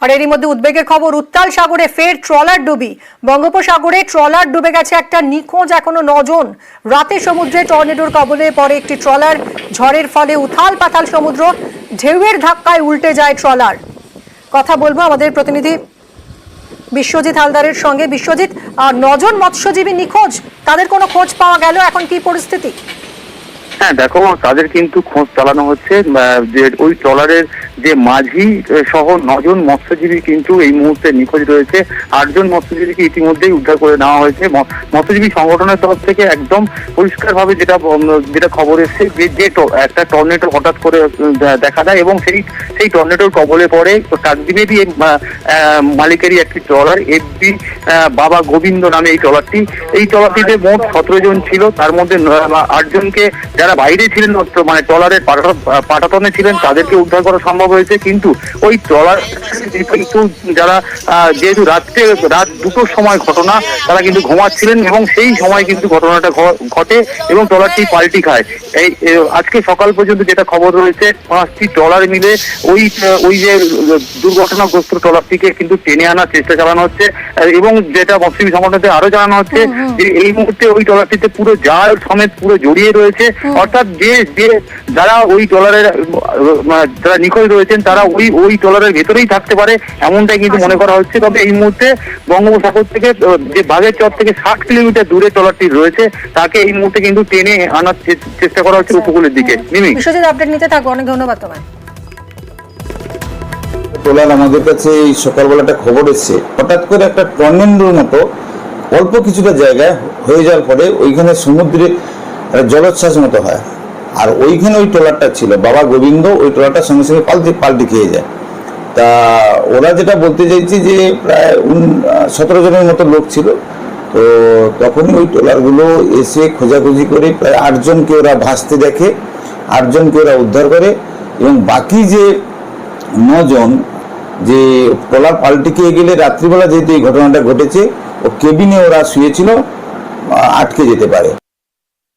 আর এরই মধ্যে উদ্বেগের খবর, উত্তাল সাগরে ফের ট্রলার ডুবি। বঙ্গোপসাগরে ট্রলার ডুবে গেছে একটা নিখোঁজ এখনো 9 জন। রাতে সমুদ্রে টর্নেডোর কবলে পড়ে একটি ট্রলার। ঝড়ের ফলে উথাল পাতাল সমুদ্র, ঢেউয়ের ধাক্কায় উল্টে যায় ট্রলার। কথা বলবো আমাদের প্রতিনিধি বিশ্বজিৎ হালদারের সঙ্গে। বিশ্বজিৎ, 9 জন মৎস্যজীবী নিখোঁজ, তাদের কোনো খোঁজ পাওয়া গেল? এখন কি পরিস্থিতি? হ্যাঁ দেখো, তাদের কিন্তু খোঁজ চালানো হচ্ছে। যে ওই ট্রলারের যে মাঝি সহ 9 জন মৎস্যজীবী কিন্তু এই মুহূর্তে নিখোঁজ রয়েছে। 8 জন মৎস্যজীবীকে ইতিমধ্যেই উদ্ধার করে নেওয়া হয়েছে। মৎস্যজীবী সংগঠনের তরফ থেকে একদম পরিষ্কারভাবে যেটা খবর এসছে যে একটা টর্নেডো হঠাৎ করে দেখা দেয় এবং সেই টর্নেডোর কবলে পড়ে কাকদ্বীপেরই মালিকেরই একটি ট্রলার এফবি বাবা গোবিন্দ নামে এই ট্রলারটিতে মোট 17 জন ছিল। তার মধ্যে 8 জনকে যারা বাইরে ছিলেন, মানে ট্রলারের পাটাতনে ছিলেন, তাদেরকে উদ্ধার করা সম্ভব হয়েছে। কিন্তু ওই ট্রলার কিন্তু যারা যেহেতু রাত 2টোর সময় ঘটনা, তারা কিন্তু ঘুমাচ্ছিলেন এবং সেই সময় কিন্তু ঘটনাটা ঘটে এবং ট্রলারটি পাল্টি খায়। আজকে সকাল পর্যন্ত যেটা খবর রয়েছে, 5টি ট্রলার মিলে ওই যে দুর্ঘটনাগ্রস্ত ট্রলারটিকে কিন্তু টেনে আনার চেষ্টা চালানো হচ্ছে। এবং যেটা মৎস্যজীবী সংগঠনকে আরো জানানো হচ্ছে যে এই মুহূর্তে ওই ট্রলারটিতে পুরো জাল সমেত পুরো জড়িয়ে রয়েছে। অর্থাৎ যে যারা ওই ট্রলারের যারা নিখোঁজ রয়েছেন তারা ওই ট্রলারের ভেতরেই থাকতে পারে, এমনটাই কিন্তু মনে করা হচ্ছে। তবে এই মুহূর্তে বঙ্গোপসাগর থেকে যে বাঘেরচর থেকে 60 কিলোমিটার দূরে ট্রলারটি রয়েছে, তাকে এই মুহূর্তে কিন্তু টেনে আনার চেষ্টা করা হচ্ছে উপকূলের দিকে। বিশ্বজিৎ, আপডেট নিতে থাকবো, অনেক ধন্যবাদ তোমায়। ট্রলার আমাদের কাছে এই সকালবেলা একটা খবর এসছে, হঠাৎ করে একটা টর্নেডোর মতো অল্প কিছুটা জায়গায় হয়ে যাওয়ার পরে ওইখানে সমুদ্রে জলোচ্ছ্বাস মতো হয়। আর ওইখানে ওই ট্রলারটা ছিল বাবা গোবিন্দ, ওই ট্রলারটার সঙ্গে সঙ্গে পাল্টি খেয়ে যায়। তা ওরা যেটা বলতে চাইছে যে প্রায় 17 জনের মতো লোক ছিল। তো তখনই ওই ট্রলারগুলো এসে খোঁজাখুঁজি করে প্রায় 8 জনকে ওরা ভাসতে দেখে, 8 জনকে ওরা উদ্ধার করে এবং বাকি যে 9 জন যে ট্রলার পাল্টি খেয়ে গেলে রাত্রিবেলা যেহেতু এই ঘটনাটা ঘটেছে, ও কেবিনে ওরা শুয়েছিল, আটকে যেতে পারে।